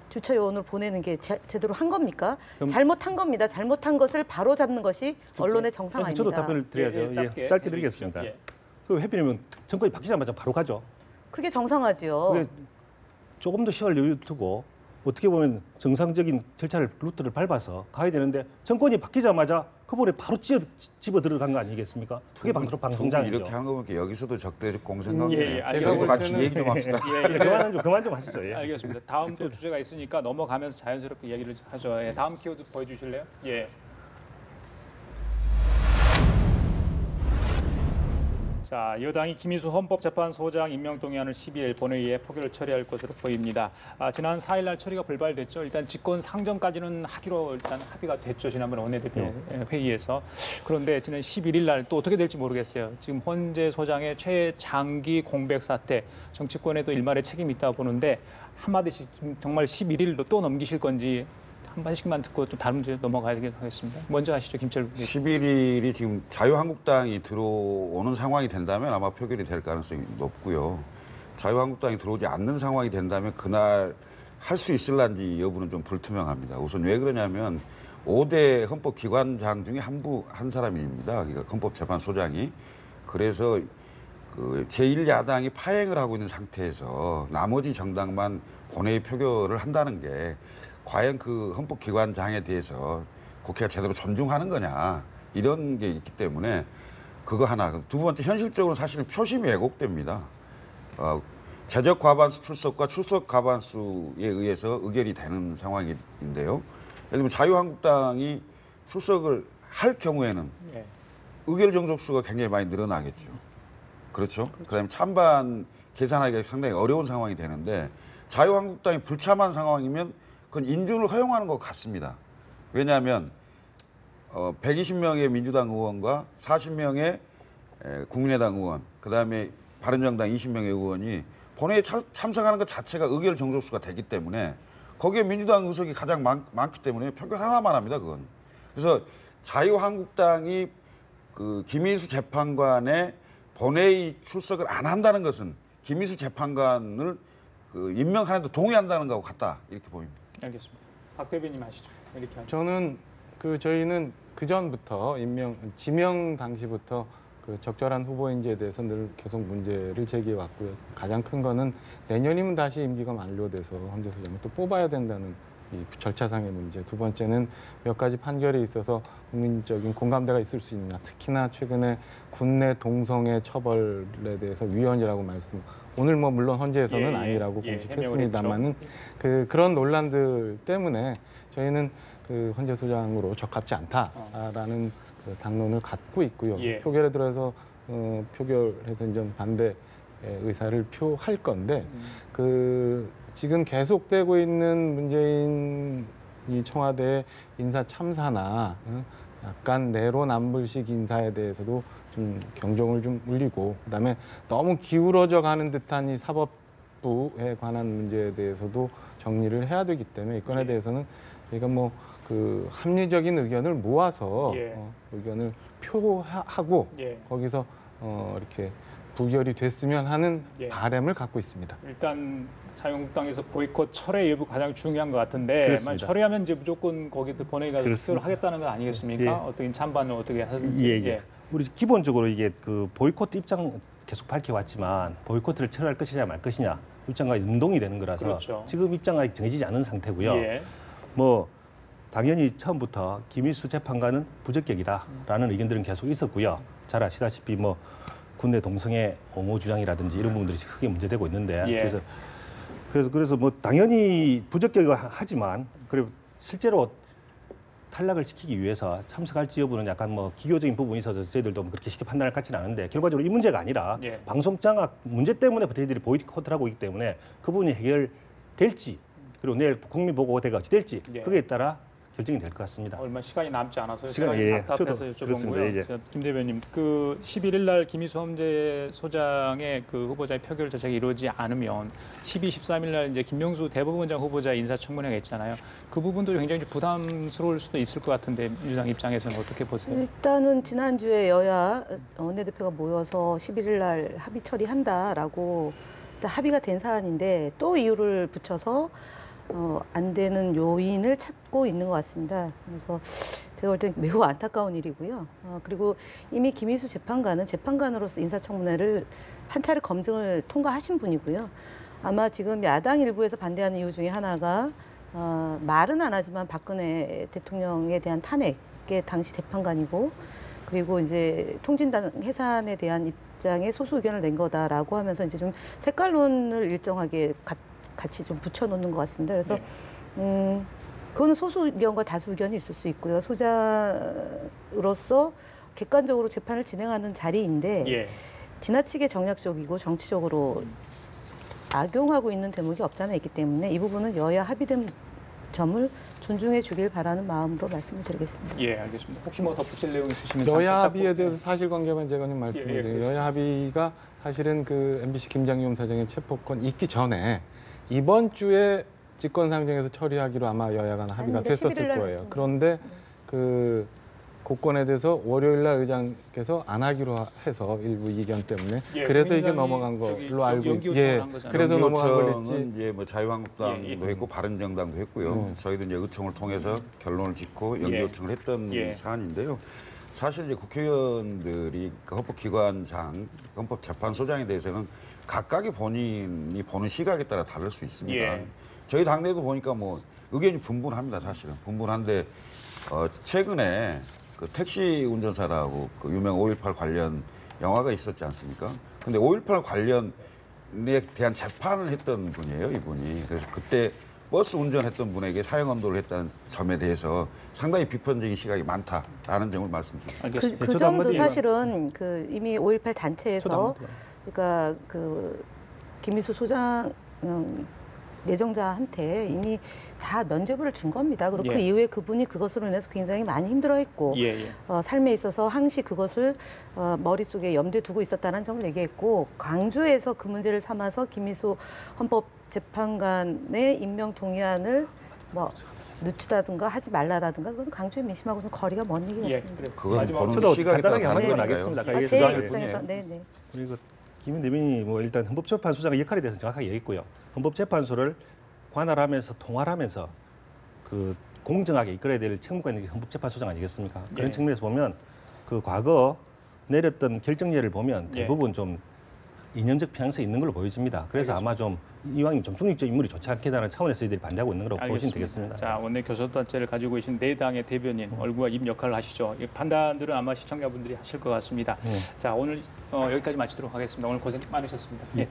주차 요원으로 보내는 게 제대로 한 겁니까? 잘못한 겁니다. 잘못한 것을 바로 잡는 것이 언론의 정상 아닙니다. 저도 답변을 드려야죠. 예, 짧게 짧게 드리겠습니다. 예. 그 해피님은 정권이 바뀌자마자 바로 가죠. 그게 정상하지요. 그게 조금 더 시간을 여유 두고 어떻게 보면 정상적인 절차를 루트를 밟아서 가야 되는데 정권이 바뀌자마자 그분에 바로 집어 들어간 거 아니겠습니까? 그게 바로 방송장이죠. 이렇게 하는 거 보니까 여기서도 적대적 예, 공생각이네. 알겠습니다. 저도 같이 얘기 좀 합시다. 그만 좀 하시죠. 예. 알겠습니다. 다음 또 주제가 있으니까 넘어가면서 자연스럽게 이야기를 하죠. 예, 다음 키워드 보여주실래요? 예. 자, 여당이 김희수 헌법재판소장 임명 동의안을 12일 본회의에 표결을 처리할 것으로 보입니다. 지난 4일 날 처리가 불발됐죠. 일단 직권 상정까지는 하기로 일단 합의가 됐죠. 지난번 원내대표 회의에서. 그런데 지난 11일 날 또 어떻게 될지 모르겠어요. 지금 헌재 소장의 최장기 공백 사태, 정치권에도 일말의 책임이 있다고 보는데 한마디씩 정말 11일로 또 넘기실 건지 한 번씩만 듣고 또 다른 문제 넘어가야겠습니다. 먼저 하시죠, 김철국. 11일이 지금 자유한국당이 들어오는 상황이 된다면 아마 표결이 될 가능성이 높고요. 자유한국당이 들어오지 않는 상황이 된다면 그날 할 수 있을런지 여부는 좀 불투명합니다. 우선 왜 그러냐면 5대 헌법기관장 중에 한 사람입니다. 그러니까 헌법재판소장이. 그래서 그 제1야당이 파행을 하고 있는 상태에서 나머지 정당만 본회의 표결을 한다는 게 과연 그 헌법기관장에 대해서 국회가 제대로 존중하는 거냐 이런 게 있기 때문에 그거 하나. 두 번째 현실적으로 사실은 표심이 왜곡됩니다. 재적 과반수 출석과 출석 과반수에 의해서 의결이 되는 상황인데요. 예를 들면 자유한국당이 출석을 할 경우에는 예. 의결 정족수가 굉장히 많이 늘어나겠죠. 그렇죠? 그다음에 찬반 계산하기가 상당히 어려운 상황이 되는데 자유한국당이 불참한 상황이면 그건 인준을 허용하는 것 같습니다. 왜냐하면 120명의 민주당 의원과 40명의 국민의당 의원, 그다음에 바른정당 20명의 의원이 본회의에 참석하는 것 자체가 의결 정족수가 되기 때문에 거기에 민주당 의석이 가장 많기 때문에 표결 하나만 합니다. 그건. 그래서 자유한국당이 그 김희수 재판관의 본회의 출석을 안 한다는 것은 김희수 재판관을 그 임명하는 데 동의한다는 것하고 같다 이렇게 보입니다. 알겠습니다. 박 대변인 하시죠. 이렇게 하겠습니다. 저는 저희는 그 전부터 지명 당시부터 그 적절한 후보인지에 대해서 늘 계속 문제를 제기해 왔고요. 가장 큰 거는 내년이면 다시 임기가 만료돼서 헌재 소장을 또 뽑아야 된다는 이 절차상의 문제. 두 번째는 몇 가지 판결에 있어서 국민적인 공감대가 있을 수 있느냐. 특히나 최근에 군내 동성애 처벌에 대해서 위헌이라고 말씀. 오늘 뭐 물론 헌재에서는 아니라고 공식했습니다만은 그런 논란들 때문에 저희는 그 헌재 소장으로 적합지 않다라는 그 당론을 갖고 있고요. 표결에 들어서 표결해서 이제 반대 의사를 표할 건데 그 지금 계속되고 있는 문재인 이 청와대 인사 참사나 약간 내로남불식 인사에 대해서도 좀 경종을 좀 울리고, 그다음에 너무 기울어져 가는 듯한 이 사법부에 관한 문제에 대해서도 정리를 해야 되기 때문에 이 건에 대해서는 저희가 뭐 그 합리적인 의견을 모아서 예. 의견을 표하고 예. 거기서 이렇게 부결이 됐으면 하는 예. 바람을 갖고 있습니다. 일단 자유한국당에서 보이콧 철회 여부 가장 중요한 것 같은데 그렇습니다. 만약 철회하면 이제 무조건 거기에 본회의 가서 투표를 하겠다는 건 아니겠습니까? 예. 어떻게 찬반을 어떻게 하든지. 예. 우리 기본적으로 이게 그 보이콧 입장 계속 밝혀왔지만 보이콧을 철회할 것이냐 말 것이냐 입장과 연동이 되는 거라서 그렇죠. 지금 입장이 아직 정해지지 않은 상태고요. 예. 뭐 당연히 처음부터 김일수 재판관은 부적격이다라는 의견들은 계속 있었고요. 잘 아시다시피 뭐 군내 동성애 옹호 주장이라든지 이런 부분들이 크게 문제되고 있는데 예. 그래서 뭐 당연히 부적격하지만 그리고 실제로 탈락을 시키기 위해서 참석할지 여부는 약간 뭐 기교적인 부분이 있어서 저희들도 뭐 그렇게 쉽게 판단할 것 같지는 않은데 결과적으로 이 문제가 아니라 예. 방송장악 문제 때문에 저희들이 보이콧을 하고 있기 때문에 그 부분이 해결될지 그리고 내일 국민보고대가 어찌 될지 예. 그거에 따라 결정이 될 것 같습니다. 얼마 시간이 남지 않아서 시간이, 시간이 예, 답답해서 저도 여쭤본 거고요. 그렇습니다. 예. 자, 김 대변인, 그 11일 날 김희수 험재 소장의 그 후보자의 표결 자체가 이루어지지 않으면 12, 13일 날 이제 김명수 대법원장 후보자 인사청문회가 있잖아요. 그 부분도 굉장히 좀 부담스러울 수도 있을 것 같은데 민주당 입장에서는 어떻게 보세요? 일단은 지난주에 여야 원내대표가 모여서 11일 날 합의 처리한다라고 일단 합의가 된 사안인데 또 이유를 붙여서 안 되는 요인을 찾고 있는 것 같습니다. 그래서 제가 볼 땐 매우 안타까운 일이고요. 그리고 이미 김희수 재판관은 재판관으로서 인사청문회를 한 차례 검증을 통과하신 분이고요. 아마 지금 야당 일부에서 반대하는 이유 중에 하나가 말은 안 하지만 박근혜 대통령에 대한 탄핵의 당시 재판관이고 그리고 이제 통진당 해산에 대한 입장에 소수 의견을 낸 거다라고 하면서 이제 좀 색깔론을 일정하게 같이 좀 붙여놓는 것 같습니다. 그래서 그거는 소수 의견과 다수 의견이 있을 수 있고요. 소자로서 객관적으로 재판을 진행하는 자리인데 예. 지나치게 정략적이고 정치적으로 악용하고 있는 대목이 없지 않아 있기 때문에 이 부분은 여야 합의된 점을 존중해 주길 바라는 마음으로 말씀을 드리겠습니다. 예, 알겠습니다. 혹시 뭐 덧붙일 내용 있으시면 여야 잠깐 합의에 짧고. 대해서 사실관계만 제가 좀 말씀드려요. 여야 합의가 사실은 그 MBC 김장용 사장의 체포권 있기 전에 이번 주에 직권상정에서 처리하기로 아마 여야 간 합의가 아닙니다. 됐었을 11일 날 거예요. 했습니다. 그런데 그 고건에 대해서 월요일 날 의장께서 안 하기로 해서 일부 이견 때문에 예, 그래서 이게 민주당이 넘어간 저기 걸로 알고 연기 예. 요청을 한 거잖아요. 그래서 넘어간 요청은 걸랬지. 이제 뭐 자유한국당도 예, 예. 했고 바른정당도 했고요. 저희도 이제 의총을 통해서 결론을 짓고 연기 예. 요청을 했던 예. 사안인데요. 사실 이제 국회의원들이 그 헌법기관장, 헌법재판소장에 대해서는 각각의 본인이 보는 시각에 따라 다를 수 있습니다. 예. 저희 당내도 보니까 뭐 의견이 분분합니다. 사실은 분분한데 최근에 그 택시 운전사라고 그 유명 5.18 관련 영화가 있었지 않습니까? 근데 5.18 관련에 대한 재판을 했던 분이에요, 이분이. 그래서 그때 버스 운전했던 분에게 사형 언도를 했다는 점에 대해서 상당히 비판적인 시각이 많다라는 점을 말씀드립니다. 알겠습니다. 그 저도 점도 한마디 사실은 그 이미 5.18 저도 단체에서 한마디. 그러니까 그 김희수 소장 예정자한테 이미 다 면죄부를 준 겁니다. 그리고 예. 그 이후에 그분이 그것으로 인해서 굉장히 많이 힘들어했고 예, 예. 삶에 있어서 항시 그것을 머릿속에 염두에 두고 있었다는 점을 얘기했고 강주에서 그 문제를 삼아서 김희수 헌법재판관의 임명 동의안을 뭐 늦추다든가 하지 말라라든가 그건 강주의 민심하고는 거리가 먼 얘기 예. 같습니다. 그래. 그건 마지막으로 보는 저도 시각에 따라 간단하게 하는 다른 건 거니까요. 알겠습니다. 제 수장의 입장에서 네네. 그리고 김 대변인이 뭐 일단 헌법재판소장의 역할에 대해서 정확하게 얘기했고요. 헌법재판소를 관할하면서 통할하면서 그 공정하게 이끌어야 될 책무가 있는 게 헌법재판소장 아니겠습니까? 그런 예. 측면에서 보면 그 과거 내렸던 결정례를 보면 예. 대부분 좀 이념적 편향성이 있는 걸로 보여집니다. 그래서 아마 좀 이왕이면 좀 중립적 인물이 좋지 않겠다는 차원에서 이들이 반대하고 있는 거라고 보시면 되겠습니다. 자, 원내 교섭단체를 가지고 계신 네 당의 대변인 얼굴과 입 역할을 하시죠. 이 판단들은 아마 시청자분들이 하실 것 같습니다. 자, 오늘 여기까지 마치도록 하겠습니다. 오늘 고생 많으셨습니다. 예.